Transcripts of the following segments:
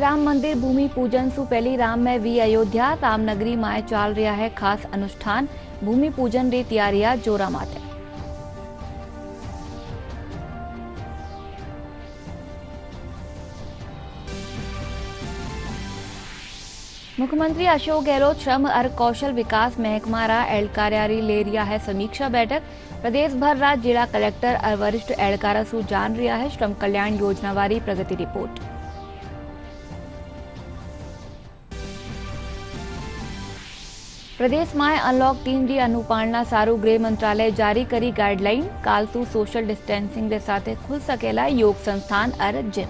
राम मंदिर भूमि पूजन सु पहली राम में वी अयोध्या रामनगरी में चाल रहा है खास अनुष्ठान। भूमि पूजन री तैयारियां जोरा माटे। मुख्यमंत्री अशोक गहलोत श्रम और कौशल विकास महकमा रा एहलकार्यारी ले रहा है समीक्षा बैठक। प्रदेश भर रा जिला कलेक्टर और वरिष्ठ एहलकारा सु जान रहा है श्रम कल्याण योजना वाली प्रगति रिपोर्ट। प्रदेश में अनलॉक 3 री अनुपालना सारू गृह मंत्रालय जारी करी गाइडलाइन। काल सु सोशल डिस्टेंसिंग के साथ खुल सकेला योग संस्थान और जिम।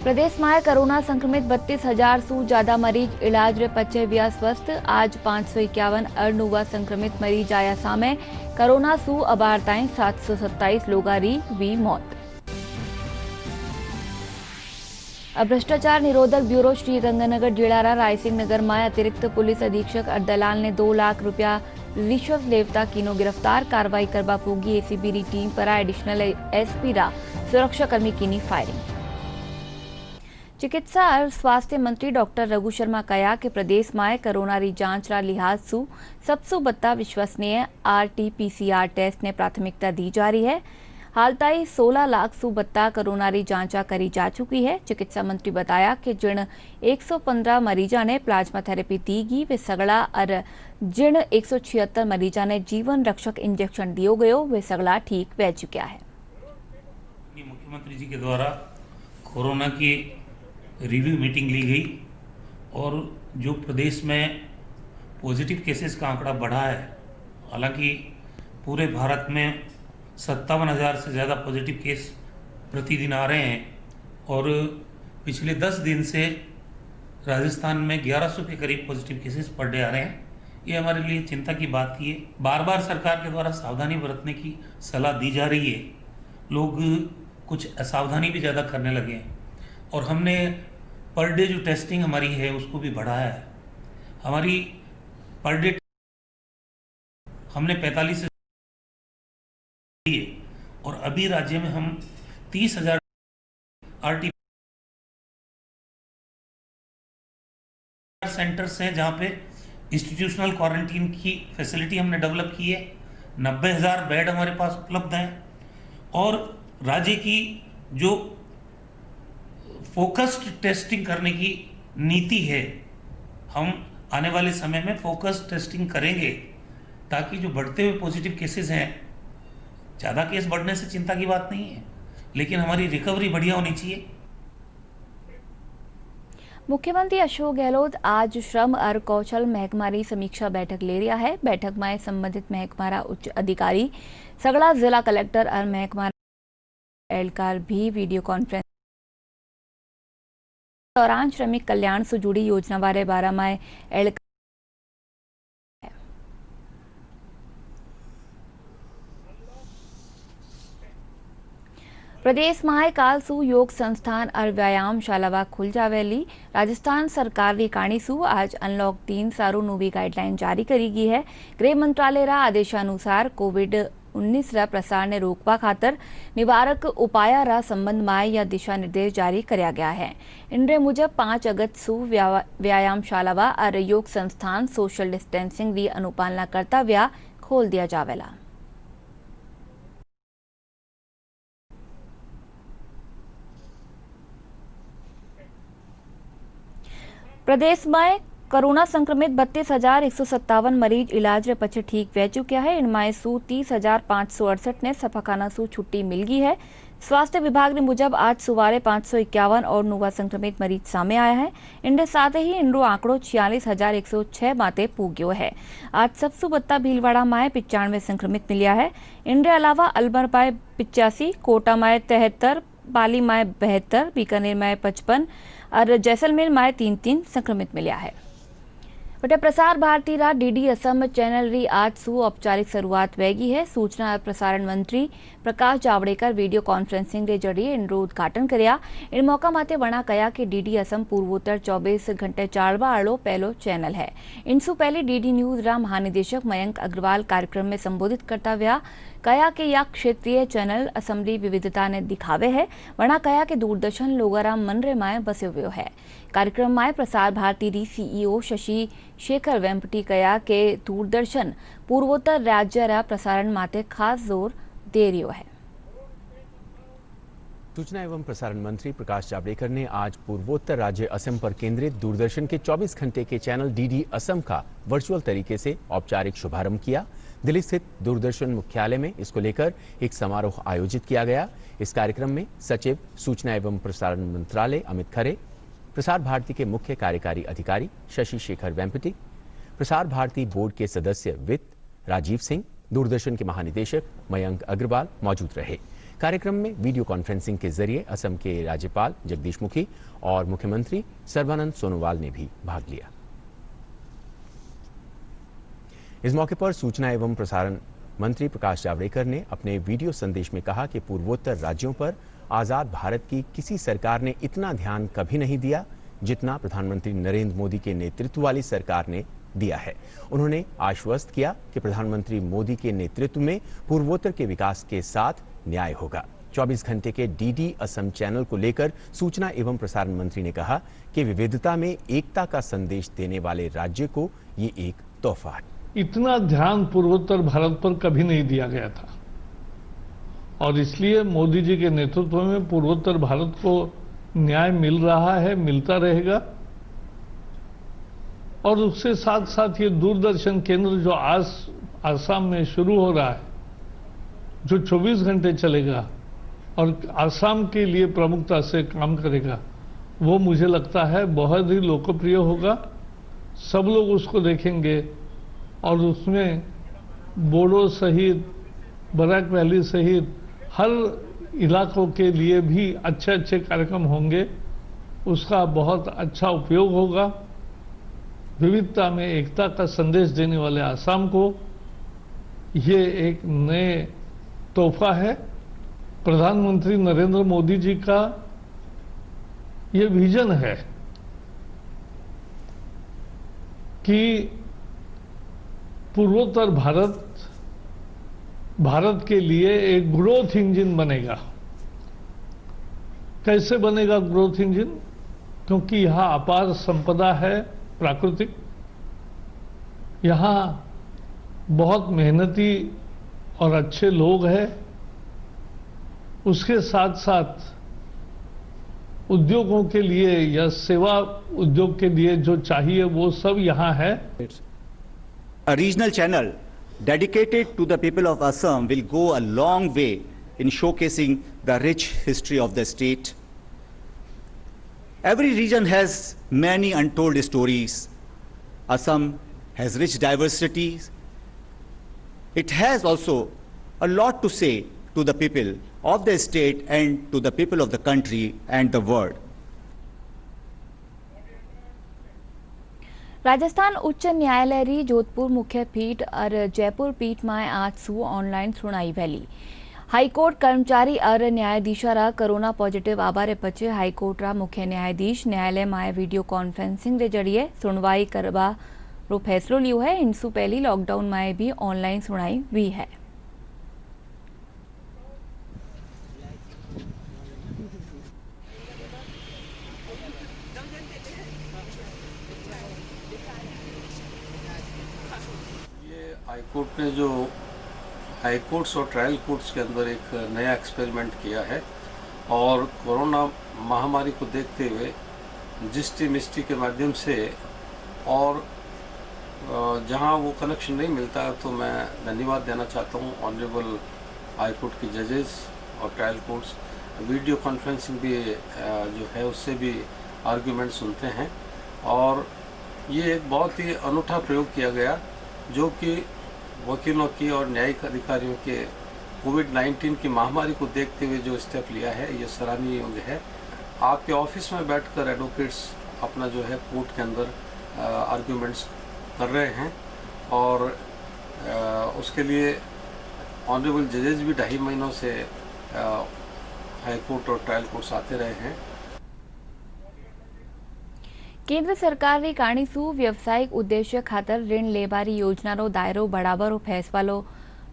प्रदेश में कोरोना संक्रमित 32,000 सु ज्यादा मरीज इलाज रे पचे व्या स्वस्थ। आज 551 अरनुवा संक्रमित मरीज आया सामे। कोरोना सु अबार ताई 727 लोगा री वी मौत। भ्रष्टाचार निरोधक ब्यूरो श्री गंगानगर जिला रायसिंह नगर में अतिरिक्त पुलिस अधीक्षक और दलाल ने 2 लाख रुपया रिश्वत लेवता कीनो गिरफ्तार। कार्रवाई करवा पोगी एसीबी री टीम पर एडिशनल एसपी रा सुरक्षाकर्मी कीनी फायरिंग। चिकित्सा और स्वास्थ्य मंत्री डॉक्टर रघु शर्मा कहा कि प्रदेश में कोरोना री जांच रा लिहाज सु सबसु बत्ता विश्वसनीय RT-PCR टेस्ट ने प्राथमिकता दी जा रही है। हाल ताई 16 लाख सु बत्ता कोरोना री जांचा करी जा चुकी है। चिकित्सा मंत्री बताया कि जिन 115 मरीजा ने प्लाज्मा थेरेपी दी गई वे सगला और जिन 176 मरीजा ने जीवन रक्षक इंजेक्शन दियो गयो वे सगला ठीक बह चुका है। मुख्यमंत्री जी के द्वारा कोरोना की रिव्यू मीटिंग ली गई और जो प्रदेश में पॉजिटिव केसेस का आंकड़ा बढ़ा है, हालांकि पूरे भारत में 57,000 से ज़्यादा पॉजिटिव केस प्रतिदिन आ रहे हैं और पिछले 10 दिन से राजस्थान में 1100 के करीब पॉजिटिव केसेस पर डे आ रहे हैं। ये हमारे लिए चिंता की बात की है। बार बार सरकार के द्वारा सावधानी बरतने की सलाह दी जा रही है। लोग कुछ असावधानी भी ज़्यादा करने लगे हैं और हमने पर डे जो टेस्टिंग हमारी है उसको भी बढ़ाया है। हमारी पर डे हमने 45 से और अभी राज्य में हम 30,000 RT सेंटर्स हैं जहां पे इंस्टीट्यूशनल क्वारंटीन की फैसिलिटी हमने डेवलप की है। 90,000 बेड हमारे पास उपलब्ध हैं और राज्य की जो फोकस्ड टेस्टिंग करने की नीति है, हम आने वाले समय में फोकस्ड टेस्टिंग करेंगे ताकि जो बढ़ते हुए पॉजिटिव केसेस हैं, ज़्यादा केस बढ़ने से चिंता की बात नहीं है, लेकिन हमारी रिकवरी बढ़िया होनी चाहिए। मुख्यमंत्री अशोक गहलोत आज श्रम और कौशल महकमा री समीक्षा बैठक ले रहा है। बैठक में संबंधित महकमा रा उच्च अधिकारी सगला जिला कलेक्टर और महकमा एहलकार भी वीडियो कॉन्फ्रेंस दौरान श्रमिक कल्याण से जुड़ी योजना बारे बारे में एहलकार। प्रदेश में काल सु योग संस्थान और व्यायाम शालावा खुल जावेली। राजस्थान सरकार री काणी सु आज अनलॉक 3 सारू नवी गाइडलाइन जारी करी गई है। गृह मंत्रालय रा आदेशानुसार कोविड-19 रा प्रसार ने रोकवा खातर निवारक उपाय रा संबंध में या दिशा निर्देश जारी कराया गया है। इनरे मुजब 5 अगस्त सु व्यायाम शालावा और योग संस्थान सोशल डिस्टेंसिंग री अनुपालना करता व्या खोल दिया जावेला। प्रदेश में कोरोना संक्रमित 32,157 मरीज इलाज रे पछे ठीक बह चुके हैं। इनमें सु 30,568 ने सफाखाना सु छुट्टी मिल गई है। स्वास्थ्य विभाग ने मुजब आज सुवारे 551 और नुवा संक्रमित मरीज सामने आया है। इनके साथ ही इनरो आंकड़ो 46,106 माते पूग्यो है। आज सबसु बत्ता भीलवाड़ा में 95 संक्रमित मिलिया है। इनके अलावा अलवर में 85, कोटा में 73, पाली में 72, बीकानेर में 55 और जैसलमेर में 3-3 संक्रमित मिला है। वटे प्रसार भारती रा डीडी असम चैनल री आज सु औपचारिक शुरुआत वैगी है। सूचना और प्रसारण मंत्री प्रकाश जावड़ेकर वीडियो कॉन्फ्रेंसिंग के जरिए इनरो उद्घाटन करया। इन मौका माते वणा कया कि डीडी असम पूर्वोत्तर 24 घंटे चालवा वालो पहलो चैनल है। इनसु पहले डीडी न्यूज रा महानिदेशक मयंक अग्रवाल कार्यक्रम में संबोधित करता हुआ कया कि यह क्षेत्रीय चैनल असम री विविधता ने दिखावे है। वणा कया कि दूरदर्शन लोगोरा मन रे माए बस्यो व्यो है। कार्यक्रम में प्रसार भारती री सीईओ शशि शेखर वेम्पटी कया कि दूरदर्शन पूर्वोत्तर राज्य रा प्रसारण माते खास जोर दे रियो है। सूचना एवं प्रसारण मंत्री प्रकाश जावड़ेकर ने आज पूर्वोत्तर राज्य असम पर केंद्रित दूरदर्शन के 24 घंटे के चैनल डीडी असम का वर्चुअल तरीके से औपचारिक शुभारंभ किया। दिल्ली स्थित दूरदर्शन मुख्यालय में इसको लेकर एक समारोह आयोजित किया गया। इस कार्यक्रम में सचिव सूचना एवं प्रसारण मंत्रालय अमित खरे, प्रसार भारती के मुख्य कार्यकारी अधिकारी शशि शेखर वेम्पटी, प्रसार भारती बोर्ड के सदस्य वित्त राजीव सिंह, दूरदर्शन के महानिदेशक मयंक अग्रवाल मौजूद रहे। कार्यक्रम में वीडियो कॉन्फ्रेंसिंग के जरिए असम के राज्यपाल जगदीश मुखी और मुख्यमंत्री सर्बानंद सोनोवाल ने भी भाग लिया। इस मौके पर सूचना एवं प्रसारण मंत्री प्रकाश जावड़ेकर ने अपने वीडियो संदेश में कहा कि पूर्वोत्तर राज्यों पर आजाद भारत की किसी सरकार ने इतना ध्यान कभी नहीं दिया जितना प्रधानमंत्री नरेंद्र मोदी के नेतृत्व वाली सरकार ने दिया है। उन्होंने आश्वस्त किया कि प्रधानमंत्री मोदी के नेतृत्व में पूर्वोत्तर के विकास के साथ न्याय होगा। 24 घंटे के डीडी असम चैनल को लेकर सूचना एवं प्रसारण मंत्री ने कहा कि विविधता में एकता का संदेश देने वाले राज्य को ये एक तोहफा है। इतना ध्यान पूर्वोत्तर भारत पर कभी नहीं दिया गया था और इसलिए मोदी जी के नेतृत्व में पूर्वोत्तर भारत को न्याय मिल रहा है, मिलता रहेगा। और उसके साथ साथ ये दूरदर्शन केंद्र जो आज आसाम में शुरू हो रहा है, जो 24 घंटे चलेगा और आसाम के लिए प्रमुखता से काम करेगा, वो मुझे लगता है बहुत ही लोकप्रिय होगा। सब लोग उसको देखेंगे और उसमें बोडो सहित, बराक वैली सहित हर इलाकों के लिए भी अच्छे अच्छे कार्यक्रम होंगे। उसका बहुत अच्छा उपयोग होगा। विविधता में एकता का संदेश देने वाले आसाम को ये एक नए तोहफा है। प्रधानमंत्री नरेंद्र मोदी जी का ये विजन है कि पूर्वोत्तर भारत के लिए एक ग्रोथ इंजन बनेगा। कैसे बनेगा ग्रोथ इंजन? क्योंकि यहां अपार संपदा है प्राकृतिक, यहां बहुत मेहनती और अच्छे लोग हैं। उसके साथ साथ उद्योगों के लिए या सेवा उद्योग के लिए जो चाहिए वो सब यहां है। A regional channel dedicated to the people of Assam will go a long way in showcasing the rich history of the state. Every region has many untold stories. Assam has rich diversity. It has also a lot to say to the people of the state and to the people of the country and the world. Rajasthan उच्च न्यायालय री जोधपुर मुख्य पीठ और जयपुर पीठ में आज सु ऑनलाइन सुनाई वैली। हाईकोर्ट कर्मचारी और न्यायाधीशा रा कोरोना पॉजिटिव आबारे पचे हाईकोर्ट रा मुख्य न्यायाधीश न्यायालय में वीडियो कॉन्फ्रेंसिंग के जरिए सुनवाई करवा रो फैसलो लियो है। इनसु पहली लॉकडाउन में भी ऑनलाइन सुनाई हुई है। हाईकोर्ट ने जो हाईकोर्ट्स और ट्रायल कोर्ट्स के अंदर एक नया एक्सपेरिमेंट किया है और कोरोना महामारी को देखते हुए जिस्टी मिस्टी के माध्यम से और जहां वो कनेक्शन नहीं मिलता तो मैं धन्यवाद देना चाहता हूं ऑनरेबल हाईकोर्ट की जजेस और ट्रायल कोर्ट्स वीडियो कॉन्फ्रेंसिंग भी जो है उससे भी आर्ग्यूमेंट सुनते हैं और ये एक बहुत ही अनूठा प्रयोग किया गया जो कि वकीलों की और न्यायिक अधिकारियों के कोविड-19 की महामारी को देखते हुए जो स्टेप लिया है ये सराहनीय योग्य है। आपके ऑफिस में बैठकर एडवोकेट्स अपना जो है कोर्ट के अंदर आर्ग्यूमेंट्स कर रहे हैं और उसके लिए ऑनरेबल जजेस भी 2.5 महीनों से हाई कोर्ट और ट्रायल कोर्ट्स आते रहे हैं। કેન્દ્ર સરકારે કાણીસુ વ્યવસાયિક ઉદ્દેશ્ય ખાતર ऋण લેવાની યોજનાનો દાયરો बढ़ाવાનો फैसला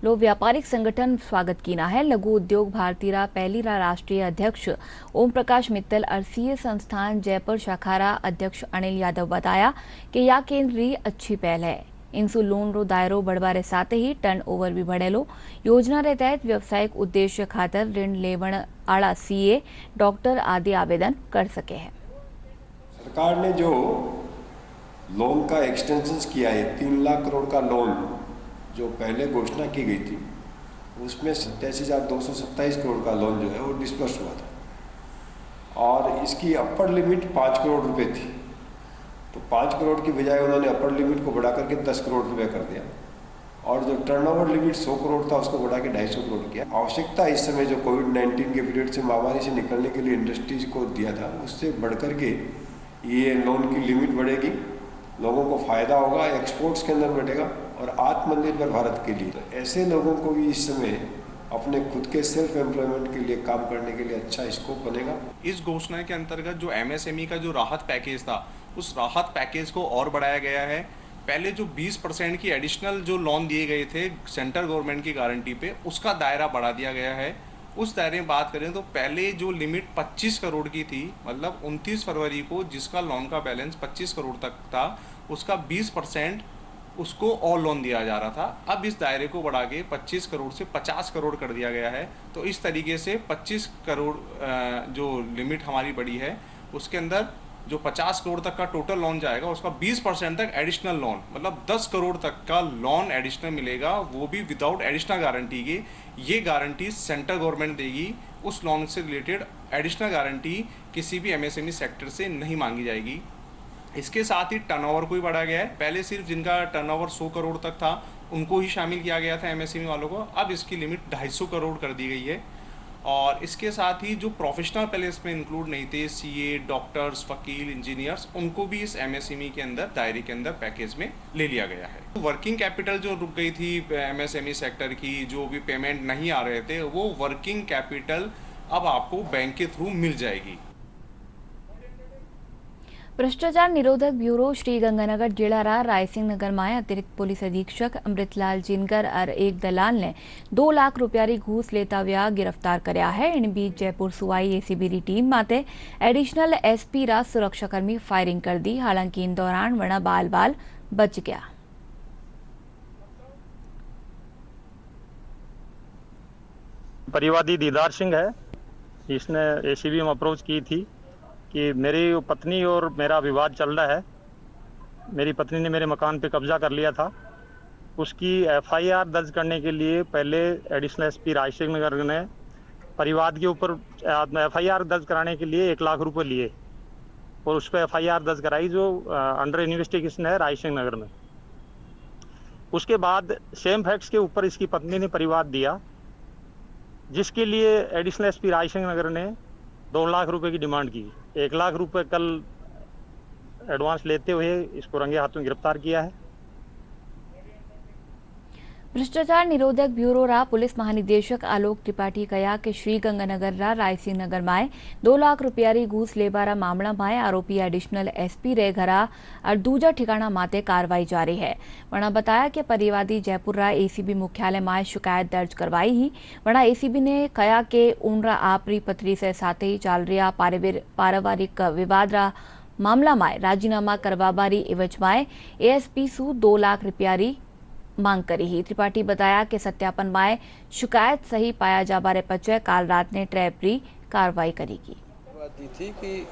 लो व्यापारिक संगठन स्वागत किया है। लघु उद्योग भारतीय पहली राष्ट्रीय अध्यक्ष ओम प्रकाश मित्तल अरसीय संस्थान जयपुर शाखारा अध्यक्ष अनिल यादव बताया कि यह केंद्र अच्छी पहल है। इनसु लोन रो दायरो बढ़वारे साथ ही टर्न ओवर भी बढ़ेलो। योजना रे तहत व्यवसायिक उद्देश्य खातर ऋण लेवण आला सीए डॉक्टर आदि आवेदन कर सके हैं। सरकार ने जो लोन का एक्सटेंशन किया है, 3 लाख करोड़ का लोन जो पहले घोषणा की गई थी, उसमें 87,227 करोड़ का लोन जो है वो डिस्पर्स हुआ था और इसकी अपर लिमिट 5 करोड़ रुपए थी। तो 5 करोड़ की बजाय उन्होंने अपर लिमिट को बढ़ा करके 10 करोड़ रुपए कर दिया और जो टर्नओवर लिमिट 100 करोड़ था उसको बढ़ा के 250 करोड़ किया। आवश्यकता इस समय जो कोविड-19 के पीरियड से महामारी से निकलने के लिए इंडस्ट्रीज को दिया था, उससे बढ़ करके ये लोन की लिमिट बढ़ेगी, लोगों को फायदा होगा, एक्सपोर्ट्स के अंदर बढ़ेगा और आत्मनिर्भर भारत के लिए तो ऐसे लोगों को भी इस समय अपने खुद के सेल्फ एम्प्लॉयमेंट के लिए काम करने के लिए अच्छा स्कोप बनेगा। इस घोषणा के अंतर्गत जो एमएसएमई का जो राहत पैकेज था, उस राहत पैकेज को और बढ़ाया गया है। पहले जो 20% की एडिशनल जो लोन दिए गए थे सेंट्रल गवर्नमेंट की गारंटी पे, उसका दायरा बढ़ा दिया गया है। उस दायरे में बात करें तो पहले जो लिमिट 25 करोड़ की थी, मतलब 29 फरवरी को जिसका लोन का बैलेंस 25 करोड़ तक था, उसका 20% उसको और लोन दिया जा रहा था। अब इस दायरे को बढ़ा के 25 करोड़ से 50 करोड़ कर दिया गया है। तो इस तरीके से 25 करोड़ जो लिमिट हमारी बढ़ी है, उसके अंदर जो 50 करोड़ तक का टोटल लोन जाएगा, उसका 20% तक एडिशनल लोन, मतलब 10 करोड़ तक का लोन एडिशनल मिलेगा, वो भी विदाउट एडिशनल गारंटी की। ये गारंटी सेंट्रल गवर्नमेंट देगी। उस लोन से रिलेटेड एडिशनल गारंटी किसी भी एमएसएमई सेक्टर से नहीं मांगी जाएगी। इसके साथ ही टर्नओवर को भी बढ़ाया गया है। पहले सिर्फ जिनका टर्नओवर 100 करोड़ तक था उनको ही शामिल किया गया था एमएसएमई वालों को, अब इसकी लिमिट 250 करोड़ कर दी गई है। और इसके साथ ही जो प्रोफेशनल पहले इसमें इंक्लूड नहीं थे, सीए, डॉक्टर्स, वकील, इंजीनियर्स, उनको भी इस एमएसएमई के अंदर दायरे के अंदर पैकेज में ले लिया गया है। वर्किंग कैपिटल जो रुक गई थी एमएसएमई सेक्टर की, जो भी पेमेंट नहीं आ रहे थे, वो वर्किंग कैपिटल अब आपको बैंक के थ्रू मिल जाएगी। भ्रष्टाचार निरोधक ब्यूरो श्रीगंगानगर जिला रायसिंह नगर में अतिरिक्त पुलिस अधीक्षक अमृतलाल जिनकर और एक दलाल ने 2 लाख रुपया घूस लेता हुआ गिरफ्तार कराया है। इन बीच जयपुर सुवाई एसीबी की टीम माते एडिशनल एसपी रा सुरक्षाकर्मी फायरिंग कर दी। हालांकि इन दौरान वना बाल बच गया। परिवादी दीदार सिंह है, इसने एसीबी में अप्रोच की थी कि मेरी पत्नी और मेरा विवाद चल रहा है। मेरी पत्नी ने मेरे मकान पे कब्जा कर लिया था। उसकी एफआईआर दर्ज करने के लिए पहले एडिशनल एसपी रायसिंह नगर ने परिवाद के ऊपर एफआईआर दर्ज कराने के लिए 1 लाख रुपए लिए और उस पर एफआईआर दर्ज कराई जो अंडर इन्वेस्टिगेशन है रायसिंह नगर में। उसके बाद सेम फैक्ट्स के ऊपर इसकी पत्नी ने परिवाद दिया, जिसके लिए एडिशनल एसपी रायसिंह नगर ने 2 लाख रुपए की डिमांड की। 1 लाख रुपए कल एडवांस लेते हुए इसको रंगे हाथों गिरफ्तार किया है। भ्रष्टाचार निरोधक ब्यूरो रा पुलिस महानिदेशक आलोक त्रिपाठी कहा कि श्रीगंगानगर रा रायसिंह नगर में 2 लाख रुपया घूस लेबारा मामला में आरोपी एडिशनल एसपी रे घरा और दूजा ठिकाना माते कार्रवाई जारी है। वना बताया कि परिवादी जयपुर रा एसीबी मुख्यालय में शिकायत दर्ज करवाई ही। वना एसीबी ने कहा कि उनरा आपरी पत्री से साथ ही चल रहा पारिवारिक विवाद रा मामला में राजीनामा करवाबारी एवज में एएसपी सु 2 लाख रुपया मांग करी ही। त्रिपाठी बताया कि सत्यापन में शिकायत सही पाया जा बारे पचे काल रात ने ट्रैपरी कार्रवाई करेगी। बात दी थी कि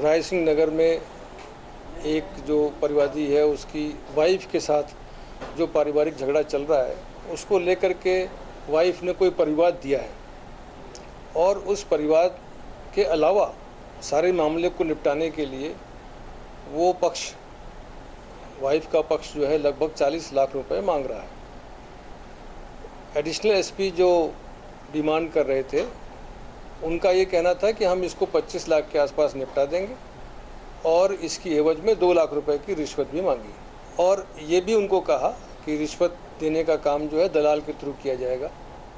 रायसिंह नगर में एक जो परिवादी है उसकी वाइफ के साथ जो पारिवारिक झगड़ा चल रहा है, उसको लेकर के वाइफ ने कोई परिवाद दिया है और उस परिवाद के अलावा सारे मामले को निपटाने के लिए वो पक्ष, वाइफ का पक्ष जो है लगभग 40 लाख रुपए मांग रहा है। एडिशनल एसपी जो डिमांड कर रहे थे, उनका ये कहना था कि हम इसको 25 लाख के आसपास निपटा देंगे और इसकी एवज में 2 लाख रुपए की रिश्वत भी मांगी। और ये भी उनको कहा कि रिश्वत देने का काम जो है दलाल के थ्रू किया जाएगा।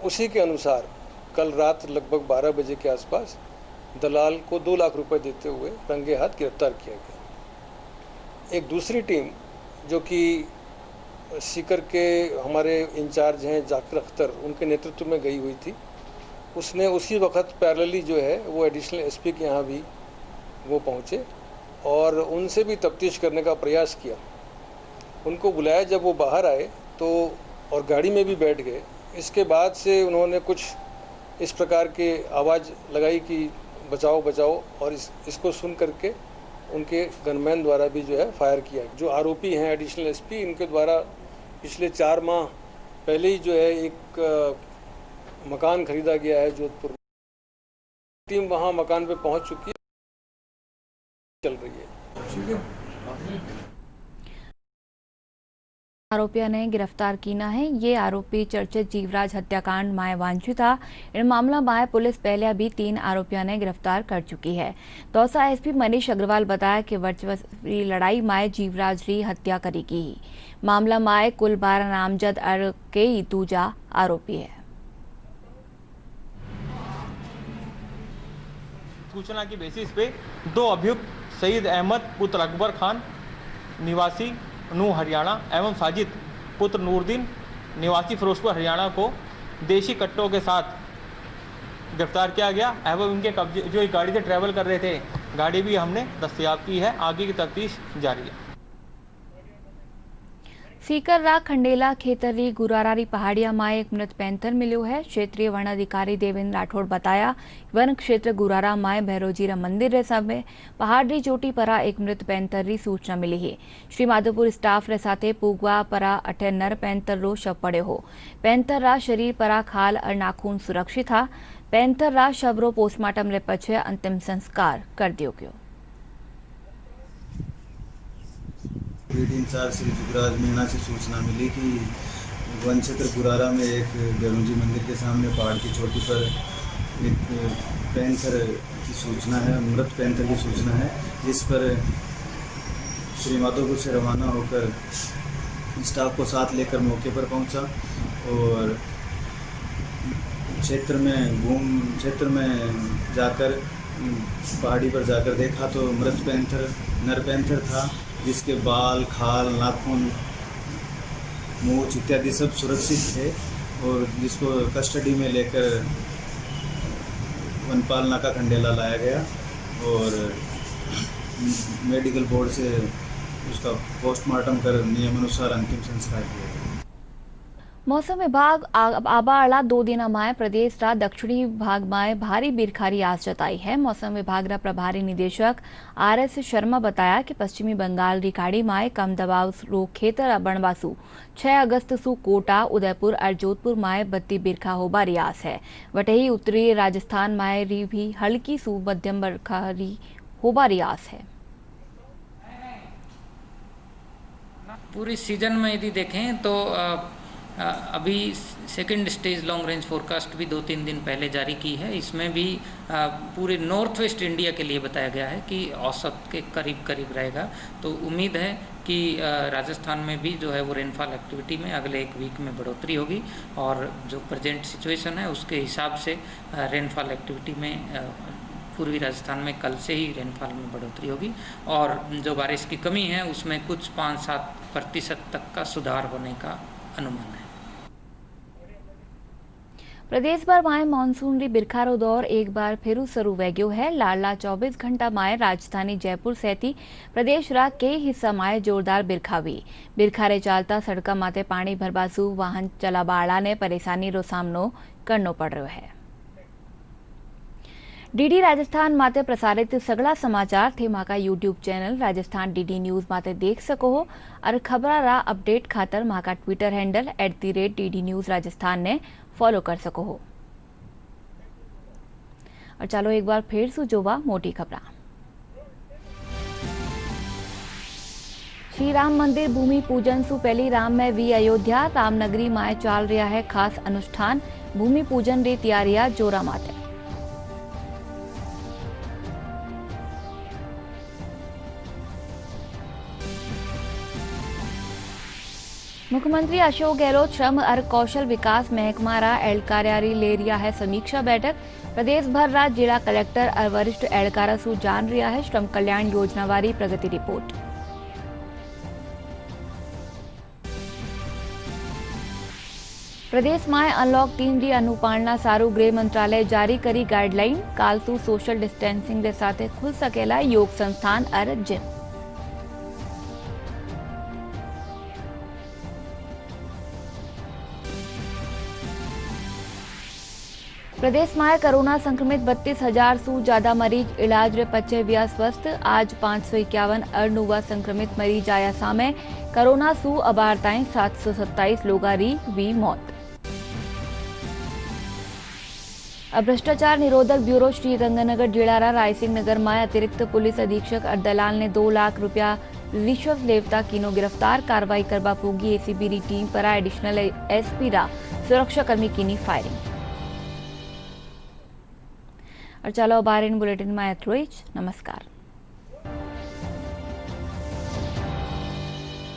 उसी के अनुसार कल रात लगभग 12 बजे के आसपास दलाल को 2 लाख रुपए देते हुए रंगे हाथ गिरफ्तार किया गया। एक दूसरी टीम जो कि सीकर के हमारे इंचार्ज हैं जाकिर अख्तर, उनके नेतृत्व में गई हुई थी, उसने उसी वक्त पैरेलली जो है वो एडिशनल एसपी के यहाँ भी वो पहुँचे और उनसे भी तफ्तीश करने का प्रयास किया। उनको बुलाया, जब वो बाहर आए तो और गाड़ी में भी बैठ गए। इसके बाद से उन्होंने कुछ इस प्रकार के आवाज़ लगाई कि बचाओ बचाओ, और इसको सुन करके उनके गनमैन द्वारा भी जो है फायर किया। जो आरोपी हैं एडिशनल एसपी, इनके द्वारा पिछले 4 माह पहले ही जो है एक मकान खरीदा गया है जोधपुर में। टीम वहाँ मकान पे पहुँच चुकी है, चल रही है। आरोपियों ने गिरफ्तार किया है। ये आरोपी चर्चित जीवराज हत्याकांड माए वांछित था। इन मामला माए पुलिस पहले भी 3 आरोपियों ने गिरफ्तार कर चुकी है। दौसा एसपी मनीष अग्रवाल बताया कि वर्चस्वी लड़ाई माए जीवराज री हत्या करेगी। मामला माए कुल 12 नामजद के दूजा आरोपी है। सूचना की बेसिस पे 2 अभियुक्त सईद अहमद पुत्र अकबर खान निवासी नू हरियाणा एवं साजिद पुत्र नूरदीन निवासी फिरोजपुर हरियाणा को देशी कट्टों के साथ गिरफ्तार किया गया एवं उनके कब्जे जो एक गाड़ी से ट्रैवल कर रहे थे, गाड़ी भी हमने दस्तयाब की है। आगे की तफ्तीश जारी है। सीकर रा खंडेला खेतरी गुरारारी पहाड़िया माए एक मृत पैंथर मिलो है। क्षेत्रीय वन अधिकारी देवेंद्र राठौड़ बताया, वन क्षेत्र गुरारा माए भैरोजीरा मंदिर रे समय पहाड़ री चोटी परा एक मृत पैंथर री सूचना मिली है। श्री माधोपुर स्टाफ रे साथे पूगवा परा अठे नर पैंथर रो शव पड़े हो। पैंथर रा शरीर परा खाल और नाखून सुरक्षित था। पैंथर रा शव रो पोस्टमार्टम रे पछे अंतिम संस्कार कर दियो गयो। इंचार्ज श्री जुगराज मीणा से सूचना मिली कि वन क्षेत्र गुरारा में एक भैरोजी मंदिर के सामने पहाड़ की चोटी पर एक पैंथर की सूचना है, मृत पैंथर की सूचना है, जिस पर श्री माधोपुर से रवाना होकर स्टाफ को साथ लेकर मौके पर पहुंचा और क्षेत्र में जाकर पहाड़ी पर जाकर देखा तो मृत पैंथर नर पैंथर था, जिसके बाल, खाल, नाखून, मूंछ इत्यादि सब सुरक्षित थे और जिसको कस्टडी में लेकर वनपाल नाका खंडेला लाया गया और मेडिकल बोर्ड से उसका पोस्टमार्टम कर नियमानुसार अंतिम संस्कार किया गया। मौसम विभाग आबाला 2 दिना माए प्रदेश रा दक्षिणी भाग माए भारी बिरखारी आस जताई है। मौसम विभाग रा प्रभारी निदेशक RS शर्मा बताया कि पश्चिमी बंगाल री खाड़ी माए कम दबाव रो क्षेत्र बनवासु 6 अगस्त सु कोटा, उदयपुर और जोधपुर माए बत्ती बिरखा होबारी आस है। वटही उत्तरी राजस्थान माए री भी हल्की सु मध्यम बरखारी होबारी आस है। पूरी सीजन में यदि देखें तो अभी second stage long range forecast भी 2-3 दिन पहले जारी की है। इसमें भी पूरे नॉर्थ वेस्ट इंडिया के लिए बताया गया है कि औसत के करीब रहेगा। तो उम्मीद है कि राजस्थान में भी जो है वो रेनफॉल एक्टिविटी में अगले 1 वीक में बढ़ोतरी होगी और जो प्रेजेंट सिचुएशन है उसके हिसाब से रेनफॉल एक्टिविटी में पूर्वी राजस्थान में कल से ही रेनफॉल में बढ़ोतरी होगी और जो बारिश की कमी है उसमें कुछ 5-7% तक का सुधार होने का अनुमान है। प्रदेश भर माए मानसून री बिरखारो दौर एक बार फिर शुरू हो गयो है। लाडला 24 घंटा माए राजधानी जयपुर सहित प्रदेश रा कई हिस्सा माए जोरदार बिरखा हुई। बिरखारे चालता सड़का माथे पानी भरबासु वाहन चलाबाड़ा ने परेशानी रो सामनो करनो पड़ रहो है। डीडी राजस्थान माते प्रसारित सगला समाचार थे माका YouTube channel Rajasthan DD news माते देख सको हो और खबरा रा अपडेट खातर माका Twitter handle @DD news Rajasthan ने फॉलो कर सको हो। और चलो एक बार फिर सु जोवा मोटी खबरा। श्री राम मंदिर भूमि पूजन सु पहली राम में वी अयोध्या रामनगरी माए चाल रहा है खास अनुष्ठान। भूमि पूजन री तैयारियां जोरा माते। मुख्यमंत्री अशोक गहलोत श्रम और कौशल विकास महकमा रा एड़कार्यारी ले रिया है समीक्षा बैठक। प्रदेश भर रा जिला कलेक्टर और वरिष्ठ एड़कारा सु जान रिया है श्रम कल्याण योजना वाली प्रगति रिपोर्ट। प्रदेश में अनलॉक 3 री अनुपालना सारू गृह मंत्रालय जारी करी गाइडलाइन। काल सु सोशल डिस्टेंसिंग के साथ खुल सकेला योग संस्थान और जिम। प्रदेश में कोरोना संक्रमित 32,000 सु ज्यादा मरीज इलाज रे पचे विया स्वस्थ। आज 551 अड़नुवा संक्रमित मरीज आया सामे। कोरोना सु अबार ताईं 727 लोगा री वी मौत। भ्रष्टाचार निरोधक ब्यूरो श्री गंगानगर जिला रायसिंह नगर में अतिरिक्त पुलिस अधीक्षक अरदलाल ने 2 लाख रुपया रिश्वत लेवता कीनो गिरफ्तार। कार्रवाई करवा पोगी एसीबी री टीम पर एडिशनल एसपी रा सुरक्षाकर्मी कीनी फायरिंग। और चलो बार इन बुलेटिन में एतरो ज। नमस्कार।